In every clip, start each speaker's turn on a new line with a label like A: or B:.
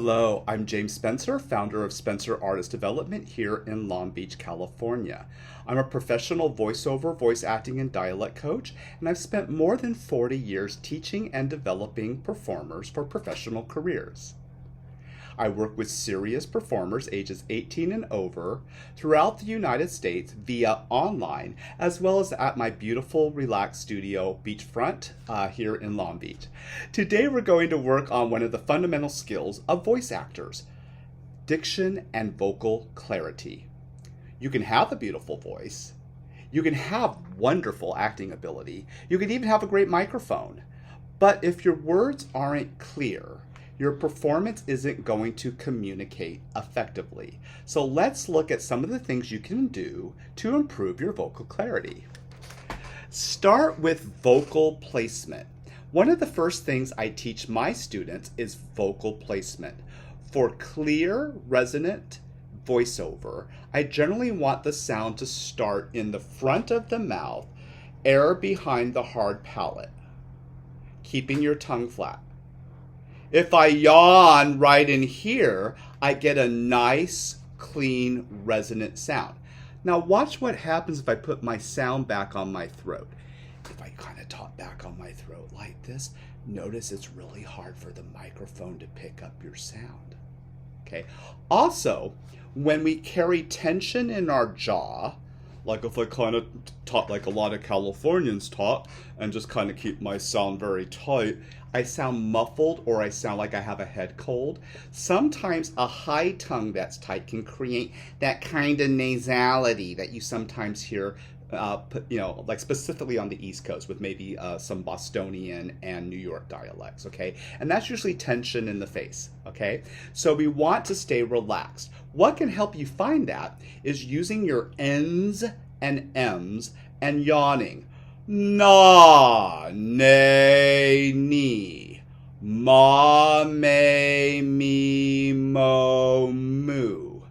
A: Hello, I'm James Spencer, founder of Spencer Artist Development here in Long Beach, California. I'm a professional voiceover, voice acting, and dialect coach, and I've spent more than 40 years teaching and developing performers for professional careers. I work with serious performers ages 18 and over throughout the United States via online, as well as at my beautiful, relaxed studio beachfront here in Long Beach. Today we're going to work on one of the fundamental skills of voice actors, diction and vocal clarity. You can have a beautiful voice. You can have wonderful acting ability. You can even have a great microphone. But if your words aren't clear, your performance isn't going to communicate effectively. So let's look at some of the things you can do to improve your vocal clarity. Start with vocal placement. One of the first things I teach my students is vocal placement. For clear, resonant voiceover, I generally want the sound to start in the front of the mouth, air behind the hard palate, keeping your tongue flat. If I yawn right in here, I get a nice, clean, resonant sound. Now watch what happens if I put my sound back on my throat. If I kind of talk back on my throat like this, notice it's really hard for the microphone to pick up your sound. Okay. Also, when we carry tension in our jaw, like if I kind of talk like a lot of Californians talk and just kind of keep my sound very tight, I sound muffled or I sound like I have a head cold. Sometimes a high tongue that's tight can create that kind of nasality that you sometimes hear, like specifically on the East Coast with maybe some Bostonian and New York dialects, okay? And that's usually tension in the face, okay? So we want to stay relaxed. What can help you find that is using your N's and M's and yawning. Na, nay, ni, ma, may, me, mo, moo.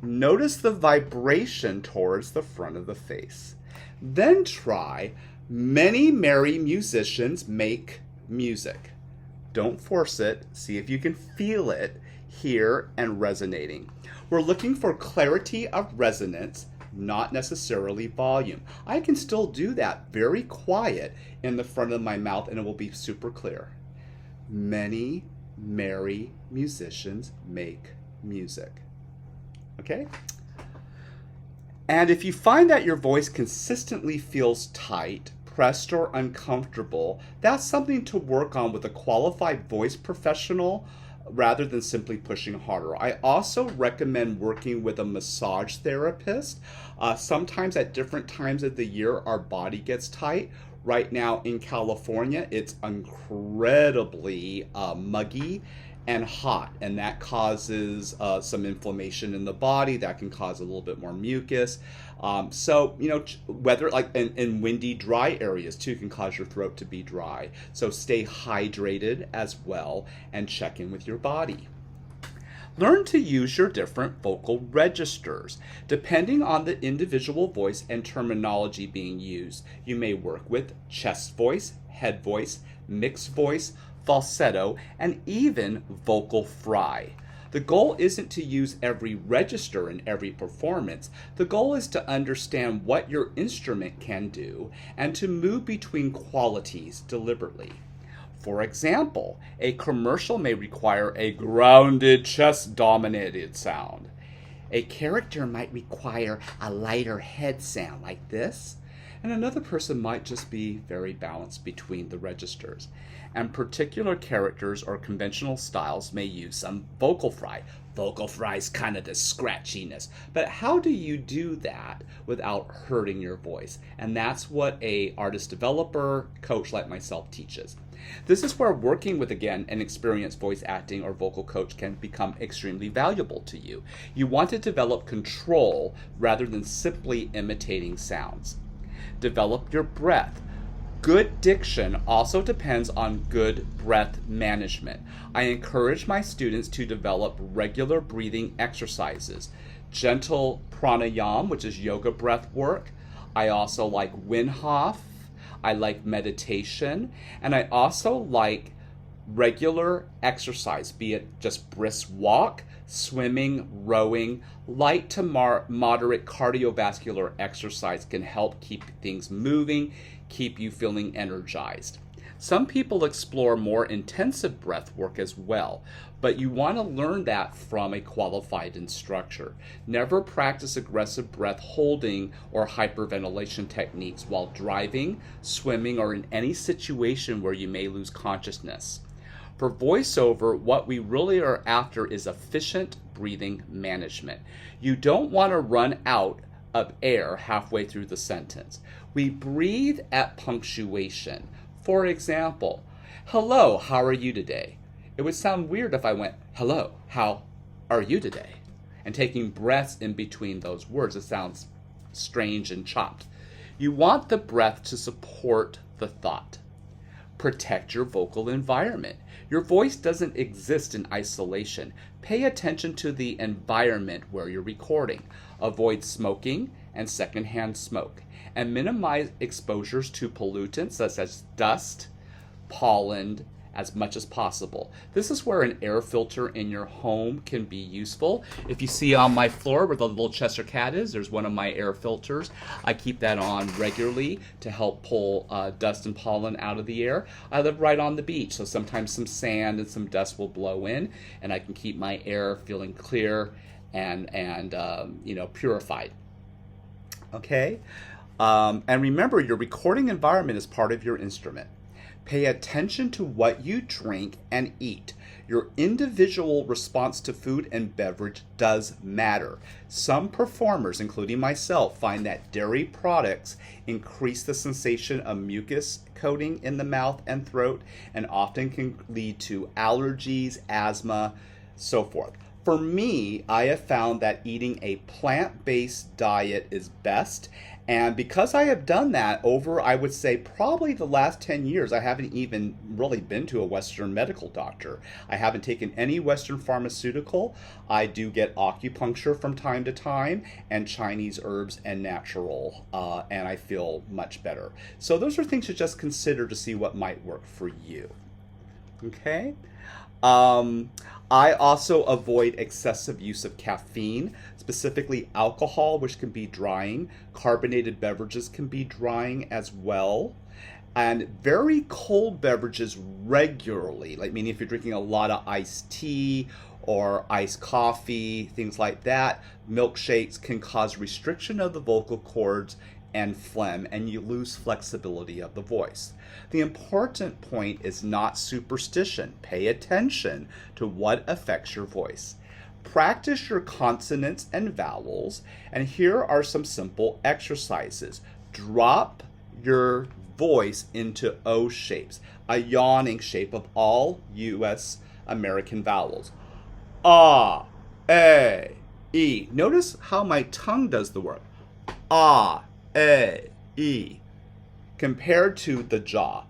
A: Notice the vibration towards the front of the face. Then try many merry musicians make music. Don't force it. See if you can feel it here and resonating. We're looking for clarity of resonance, not necessarily volume. I can still do that very quiet in the front of my mouth and it will be super clear. Many merry musicians make music. Okay? And if you find that your voice consistently feels tight, pressed, or uncomfortable, that's something to work on with a qualified voice professional rather than simply pushing harder. I also recommend working with a massage therapist. Sometimes at different times of the year, our body gets tight. Right now in California, it's incredibly muggy and hot, and that causes some inflammation in the body. That can cause a little bit more mucus. Weather like in windy, dry areas too can cause your throat to be dry. So stay hydrated as well and check in with your body. Learn to use your different vocal registers. Depending on the individual voice and terminology being used, you may work with chest voice, head voice, mixed voice, falsetto, and even vocal fry. The goal isn't to use every register in every performance. The goal is to understand what your instrument can do and to move between qualities deliberately. For example, a commercial may require a grounded, chest-dominated sound. A character might require a lighter head sound like this, and another person might just be very balanced between the registers. And particular characters or conventional styles may use some vocal fry. Vocal fry is kind of the scratchiness. But how do you do that without hurting your voice? And that's what a artist developer coach like myself teaches. This is where working with, again, an experienced voice acting or vocal coach can become extremely valuable to you. You want to develop control rather than simply imitating sounds. Develop your breath. Good diction also depends on good breath management. I encourage my students to develop regular breathing exercises. Gentle pranayama, which is yoga breath work. I also like Wim Hof. I like meditation. And I also like Regular exercise, be it just brisk walk, swimming, rowing, light to moderate cardiovascular exercise can help keep things moving, keep you feeling energized. Some people explore more intensive breath work as well, but you want to learn that from a qualified instructor. Never practice aggressive breath holding or hyperventilation techniques while driving, swimming, or in any situation where you may lose consciousness. For voiceover, what we really are after is efficient breathing management. You don't want to run out of air halfway through the sentence. We breathe at punctuation. For example, hello, how are you today? It would sound weird if I went, hello, how are you today? And taking breaths in between those words, it sounds strange and chopped. You want the breath to support the thought. Protect your vocal environment. Your voice doesn't exist in isolation. Pay attention to the environment where you're recording. Avoid smoking and secondhand smoke, and minimize exposures to pollutants such as dust, pollen, as much as possible. This is where an air filter in your home can be useful. If you see on my floor where the little Chester cat is, there's one of my air filters. I keep that on regularly to help pull dust and pollen out of the air. I live right on the beach, so sometimes some sand and some dust will blow in, and I can keep my air feeling clear and purified. Okay? And remember, your recording environment is part of your instrument. Pay attention to what you drink and eat. Your individual response to food and beverage does matter. Some performers, including myself, find that dairy products increase the sensation of mucus coating in the mouth and throat, and often can lead to allergies, asthma, so forth. For me, I have found that eating a plant-based diet is best. And because I have done that over, I would say, probably the last 10 years, I haven't even really been to a Western medical doctor. I haven't taken any Western pharmaceutical. I do get acupuncture from time to time, and Chinese herbs and natural, and I feel much better. So those are things to just consider to see what might work for you. Okay? I also avoid excessive use of caffeine, specifically alcohol, which can be drying. Carbonated beverages can be drying as well. And very cold beverages regularly, like meaning if you're drinking a lot of iced tea or iced coffee, things like that, milkshakes can cause restriction of the vocal cords and phlegm, and you lose flexibility of the voice. The important point is not superstition. Pay attention to what affects your voice. Practice your consonants and vowels, and here are some simple exercises. Drop your voice into O shapes, a yawning shape of all U.S. American vowels. Ah, A, E. Notice how my tongue does the work. Ah, A, E, compared to the jaw.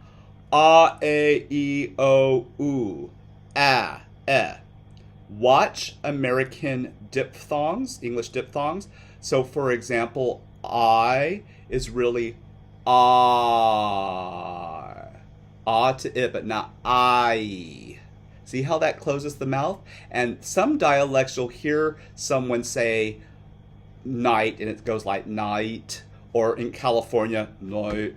A: A, E, O, U, A, E. Watch American diphthongs, English diphthongs. So, for example, I is really ah. Ah to it, but not I. See how that closes the mouth? And some dialects, you'll hear someone say night, and it goes like night. Or in California, night.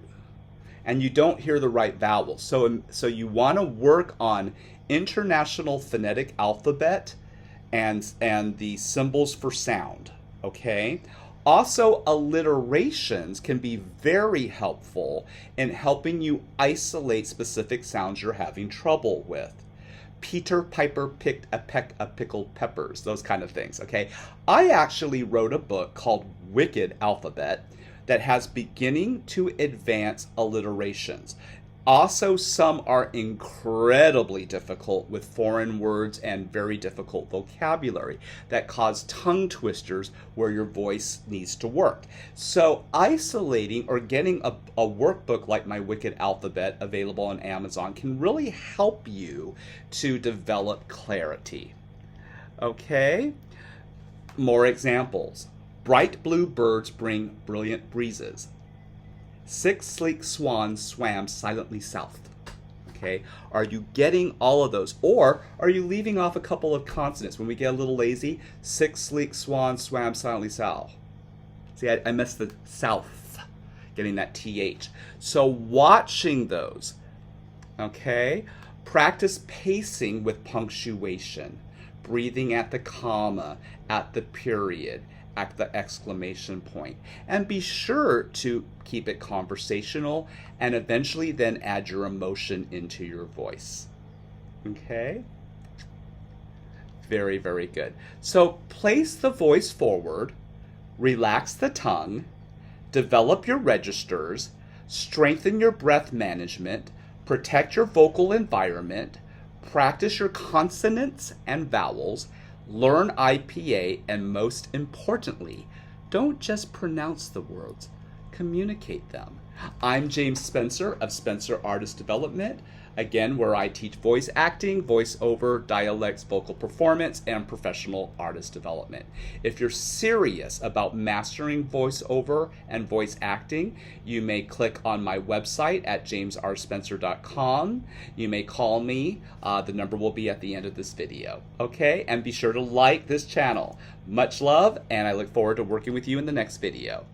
A: And you don't hear the right vowels. So you want to work on International Phonetic Alphabet and the symbols for sound, okay? Also, alliterations can be very helpful in helping you isolate specific sounds you're having trouble with. Peter Piper picked a peck of pickled peppers, those kind of things, okay? I actually wrote a book called Wicked Alphabet that has beginning to advanced alliterations. Also, some are incredibly difficult with foreign words and very difficult vocabulary that cause tongue twisters where your voice needs to work. So isolating or getting a workbook like my Wicked Alphabet available on Amazon can really help you to develop clarity. Okay? More examples. Bright blue birds bring brilliant breezes. 6 sleek swans swam silently south. Okay, are you getting all of those? Or are you leaving off a couple of consonants? When we get a little lazy, sick, sleek, swan, swam, silently, sow. See, I missed the south, getting that TH. So watching those, okay? Practice pacing with punctuation, breathing at the comma, at the period, at the exclamation point. And be sure to keep it conversational and eventually then add your emotion into your voice. Okay? Very, very good. So place the voice forward, relax the tongue, develop your registers, strengthen your breath management, protect your vocal environment, practice your consonants and vowels, learn IPA, and most importantly, don't just pronounce the words, communicate them. I'm James Spencer of Spencer Artist Development, again, where I teach voice acting, voiceover, dialects, vocal performance, and professional artist development. If you're serious about mastering voiceover and voice acting, you may click on my website at jamesrspencer.com. You may call me. The number will be at the end of this video. Okay? And be sure to like this channel. Much love, and I look forward to working with you in the next video.